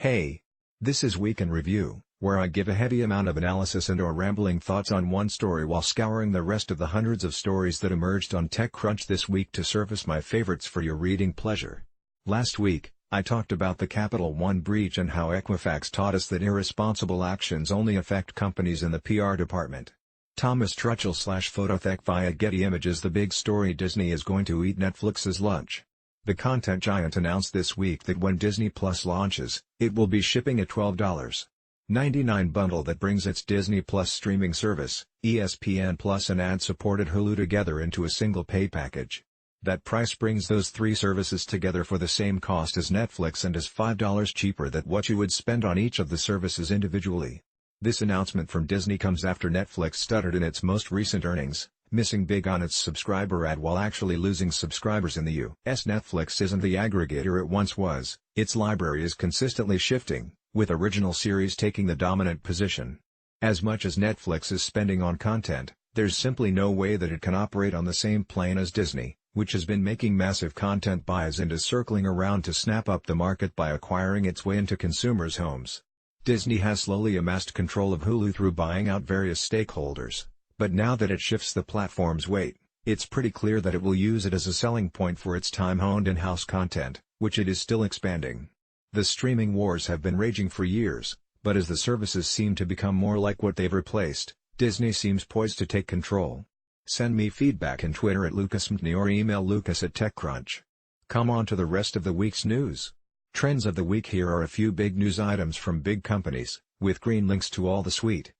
Hey! This is Week in Review, where I give a heavy amount of analysis and/or rambling thoughts on one story while scouring the rest of the hundreds of stories that emerged on TechCrunch this week to surface my favorites for your reading pleasure. Last week, I talked about the Capital One breach and how Equifax taught us that irresponsible actions only affect companies in the PR department. Thomas Truchell/Phototech via Getty Images. The big story: Disney is going to eat Netflix's lunch. The content giant announced this week that when Disney Plus launches, it will be shipping a $12.99 bundle that brings its Disney Plus streaming service, ESPN Plus and ad-supported Hulu together into a single pay package. That price brings those three services together for the same cost as Netflix and is $5 cheaper than what you would spend on each of the services individually. This announcement from Disney comes after Netflix stuttered in its most recent earnings, missing big on its subscriber ad while actually losing subscribers in the U.S. Netflix isn't the aggregator it once was. Its library is consistently shifting, with original series taking the dominant position. As much as Netflix is spending on content, there's simply no way that it can operate on the same plane as Disney, which has been making massive content buys and is circling around to snap up the market by acquiring its way into consumers' homes. Disney has slowly amassed control of Hulu through buying out various stakeholders. But now that it shifts the platform's weight, it's pretty clear that it will use it as a selling point for its time-honed in-house content, which it is still expanding. The streaming wars have been raging for years, but as the services seem to become more like what they've replaced, Disney seems poised to take control. Send me feedback on Twitter at LucasMtney or email lucas@TechCrunch. Come on to the rest of the week's news. Trends of the week. Here are a few big news items from big companies, with green links to all the sweet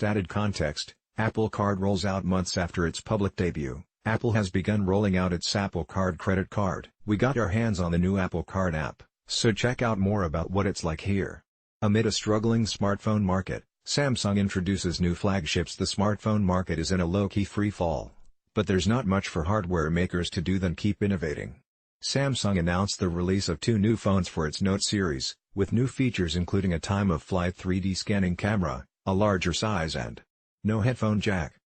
added context. Apple Card rolls out months after its public debut. Apple has begun rolling out its Apple Card credit card. We got our hands on the new Apple Card app, so check out more about what it's like here. Amid a struggling smartphone market, Samsung introduces new flagships. The smartphone market is in a low-key free fall, but there's not much for hardware makers to do than keep innovating. Samsung announced the release of two new phones for its Note series, with new features including a time-of-flight 3D scanning camera, a larger size and no headphone jack.